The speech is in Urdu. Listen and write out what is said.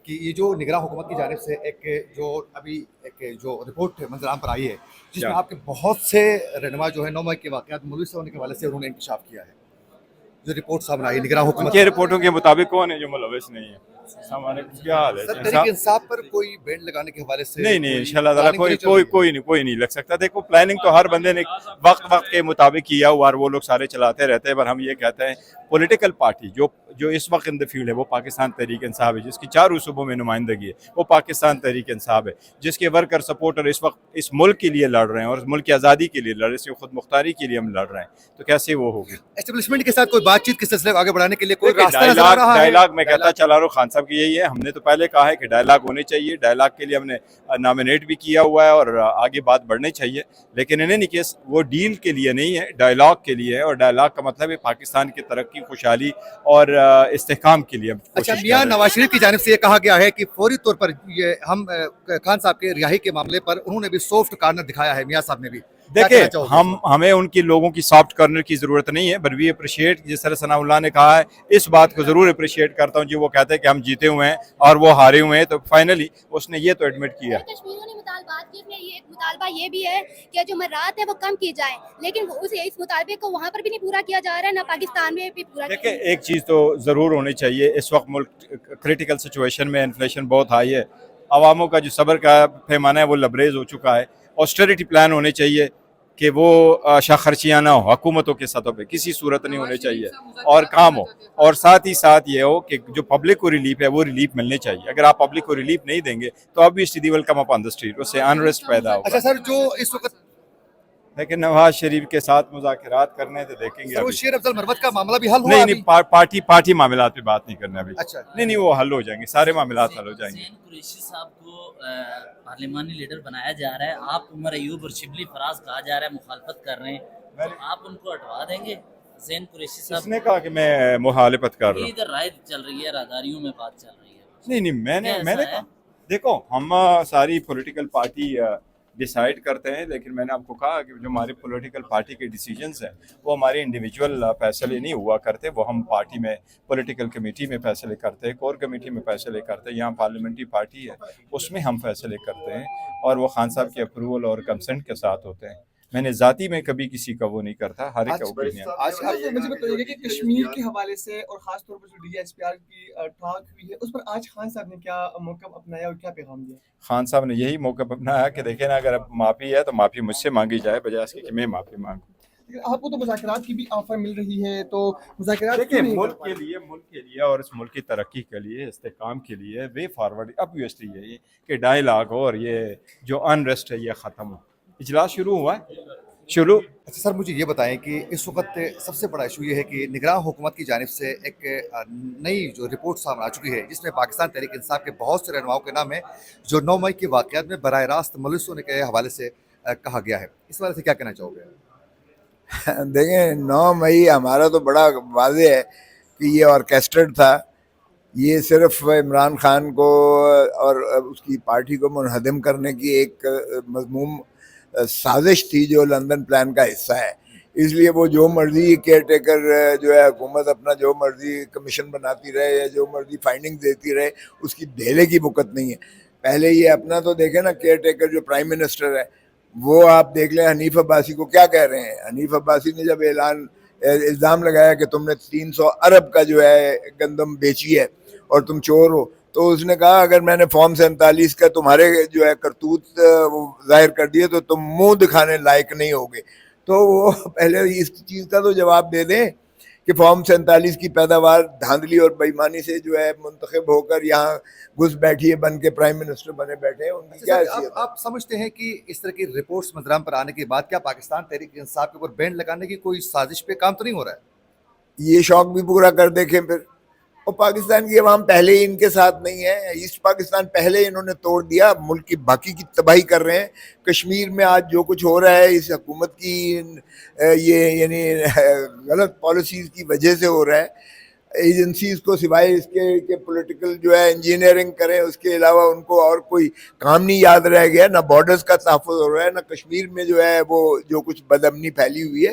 کہ یہ جو نگراں حکومت کی جانب سے ایک جو ابھی ایک جو رپورٹ منظر عام پر آئی ہے جس میں آپ کے بہت سے رہنما جو ہے 9 مئی کے واقعات ملوث ہونے کے حوالے سے انہوں نے انکشاف کیا ہے، جو رپورٹ سامنے آئی نگراں حکومت کے رپورٹوں کے مطابق کون ہے جو ملوث نہیں ہے؟ ہمارے کیا حال ہے؟ سر تحریک انصاف پر کوئی بینڈ لگانے کے حوالے سے نہیں انشاءاللہ تعالیٰ کوئی نہیں لگ سکتا. دیکھو پلاننگ تو ہر بندے نے وقت کے مطابق کیا ہوا اور وہ لوگ سارے چلاتے رہتے ہیں. پر ہم یہ کہتے ہیں پولیٹیکل پارٹی جو اس وقت ان دا فیلڈ ہے وہ پاکستان تحریک انصاف ہے، جس کی 4 صوبوں میں نمائندگی ہے وہ پاکستان تحریک انصاف ہے، جس کے ورکر سپورٹر اس وقت اس ملک کے لیے لڑ رہے ہیں اور اس ملک کی آزادی کے لیے لڑ رہے ہیں، اس کی خود مختاری کے لیے ہم لڑ رہے ہیں. تو کیسے وہ ہوگی؟ اسٹیبلشمنٹ کے ساتھ کوئی بات چیت کے سلسلے کو آگے بڑھانے کے لیے کوئی راستہ نظر آ رہا ہے؟ ڈائلاگ میں کہتا چلا رہا ہوں خان صاحب کی یہی ہے. ہم نے تو پہلے کہا ہے کہ ڈائلاگ ہونے چاہیے، ڈائلاگ کے لیے ہم نے نامینیٹ بھی کیا ہوا ہے اور آگے بات بڑھنی چاہیے، لیکن انہیں نہیں کیس وہ ڈیل کے لیے نہیں ہے، ڈائلاگ کے لیے ہے. اور ڈائلاگ کا مطلب ہے پاکستان کی ترقی، خوشحالی اور استحکام کے لیے. اچھا، میاں نواز شریف کی جانب سے یہ کہا گیا ہے کہ فوری طور پر یہ ہم خان صاحب کے رہائی کے معاملے پر انہوں نے بھی سافٹ کارنر دکھایا ہے، میاں صاحب نے بھی. دیکھیں ہمیں ان کی لوگوں کی سافٹ کارنر کی ضرورت نہیں ہے، بٹ وی اپریشیٹ، جس طرح ثناء اللہ نے کہا ہے اس بات کو ضرور اپریشیٹ کرتا ہوں. وہ کہتے ہیں کہ ہم جیتے ہوئے ہیں اور وہ ہارے ہوئے ہیں، تو فائنلی اس نے یہ تو ایڈمٹ کیا. کشمیریوں نے مطالبات کی، ایک مطالبہ یہ بھی ہے کہ جو مراعات ہے وہ کم کی جائیں، لیکن اس مطالبے کو وہاں پر بھی نہیں پورا کیا جا رہا ہے، نہ پاکستان میں بھی پورا. دیکھیں ایک چیز تو ضرور ہونی چاہیے، اس وقت ملک کریٹیکل سچویشن میں، انفلیشن بہت ہائی ہے، عواموں کا جو صبر کا پیمانہ ہے وہ لبریز ہو چکا ہے. آسٹریریٹی پلان ہونے چاہیے کہ وہ خرچیاں نہ ہو حکومتوں کے سطح پہ، کسی صورت نہیں ہونے چاہیے، اور کام ہو. اور ساتھ ہی ساتھ یہ ہو کہ جو پبلک کو ریلیف ہے وہ ریلیف ملنے چاہیے. اگر آپ پبلک کو ریلیف نہیں دیں گے تو obviously they will come up on the street، اس سے انریسٹ پیدا ہوگا. اچھا سر، جو اس وقت لیکن نواز شریف کے ساتھ مذاکرات کرنے تو دیکھیں گے. شیر افضل مروت کا معاملہ بھی حل ہوا؟ نہیں پارٹی معاملات پہ بات نہیں کرنا ابھی. نہیں وہ حل ہو جائیں گے، سارے معاملات حل ہو جائیں گے. حسین قریشی صاحب کو پارلیمانی لیڈر بنایا جا رہا ہے، آپ عمر ایوب اور شبلی فراز کہا جا رہا ہے مخالفت کر رہے ہیں، تو آپ ان کو ہٹوا دیں گے؟ حسین قریشی صاحب اس نے کہا کہ میں مخالفت کر رہا ہوں. ادھر رائے چل رہی ہے، راہداریوں میں بات چل رہی ہے. نہیں میں نے کہا دیکھو ہم ساری پولیٹیکل پارٹی ڈیسائیڈ کرتے ہیں، لیکن میں نے آپ کو کہا کہ جو ہماری پولیٹیکل پارٹی کے ڈیسیجنز ہیں وہ ہمارے انڈیویجول فیصلے نہیں ہوا کرتے، وہ ہم پارٹی میں پولیٹیکل کمیٹی میں فیصلے کرتے ہیں، کور کمیٹی میں فیصلے کرتے ہیں. یہاں پارلیمنٹری پارٹی ہے اس میں ہم فیصلے کرتے ہیں اور وہ خان صاحب کے اپروول اور کنسنٹ کے ساتھ ہوتے ہیں. میں نے ذاتی میں کبھی کسی کا وہ نہیں کرتا، ہر ایک کا اوپینین. آج مجھے بتائیے کہ کشمیر کے حوالے سے اور خاص طور پر جو ڈی ایس پی آر کی ٹاک ہوئی ہے اس پر آج خان صاحب نے کیا موقف اپنایا اور کیا پیغام دیا؟ خان صاحب نے یہی موقف اپنایا کہ دیکھیں نا، اگر معافی ہے تو معافی مجھ سے مانگی جائے بجائے اس کے کہ میں معافی مانگوں. لیکن آپ کو تو مذاکرات کی بھی آفر مل رہی ہے، تو مذاکرات دیکھیں ملک کے لیے اور اس ملک کی ترقی کے لیے، استحکام کے لیے وے فارورڈ obviously یہ کہ ڈائلاگ ہو اور یہ جو انریسٹ ہے یہ ختم ہو. اجلاس شروع ہوا ہے. اچھا سر، مجھے یہ بتائیں کہ اس وقت سب سے بڑا ایشو یہ ہے کہ نگراں حکومت کی جانب سے ایک نئی جو رپورٹ سامنے آ چکی ہے جس میں پاکستان تحریک انصاف کے بہت سے رہنماؤں کے نام ہے جو 9 مئی کے واقعات میں براہ راست ملوث ہونے کے حوالے سے کہا گیا ہے. اس حوالے سے کیا کہنا چاہو گے؟ دیکھیں 9 مئی ہمارا تو بڑا واضح ہے کہ یہ آرکیسٹرڈ تھا. یہ صرف عمران خان کو اور اس کی پارٹی کو منہدم کرنے کی ایک مضموم سازش تھی جو لندن پلان کا حصہ ہے. اس لیے وہ جو مرضی کیئر ٹیکر جو ہے حکومت اپنا جو مرضی کمیشن بناتی رہے یا جو مرضی فائنڈنگ دیتی رہے، اس کی دھیلے کی بکت نہیں ہے. پہلے یہ اپنا تو دیکھیں نا، کیئر ٹیکر جو پرائم منسٹر ہے وہ آپ دیکھ لیں حنیف عباسی کو کیا کہہ رہے ہیں. حنیف عباسی نے جب الزام لگایا کہ تم نے 300 ارب کا جو ہے گندم بیچی ہے اور تم چور ہو، تو اس نے کہا اگر میں نے فارم 47 کا تمہارے جو ہے کرتوت ظاہر کر دیے تو تم منہ دکھانے لائق نہیں ہوگے. تو وہ پہلے اس چیز کا تو جواب دے دیں کہ فارم 47 کی پیداوار دھاندلی اور بےایمانی سے جو ہے منتخب ہو کر یہاں گھس بیٹھی ہے، بن کے پرائم منسٹر بنے بیٹھے ہیں. ان کی کیا حیثیت ہے؟ آپ سمجھتے ہیں کہ اس طرح کی رپورٹس منظر عام پر آنے کے بعد کیا پاکستان تحریک انصاف کے اوپر بینڈ لگانے کی کوئی سازش پہ کام تو نہیں ہو رہا ہے؟ یہ شوق بھی پورا کر دیکھیں پھر. اور پاکستان کی عوام پہلے ہی ان کے ساتھ نہیں ہے. ایسٹ پاکستان پہلے انہوں نے توڑ دیا، ملک کی باقی کی تباہی کر رہے ہیں. کشمیر میں آج جو کچھ ہو رہا ہے اس حکومت کی یہ یعنی غلط پالیسیز کی وجہ سے ہو رہا ہے. ایجنسیز کو سوائے اس کے کہ پولیٹیکل جو ہے انجینئرنگ کریں، اس کے علاوہ ان کو اور کوئی کام نہیں یاد رہ گیا. نہ بارڈرز کا تحفظ ہو رہا ہے، نہ کشمیر میں جو ہے وہ جو کچھ بدامنی پھیلی ہوئی ہے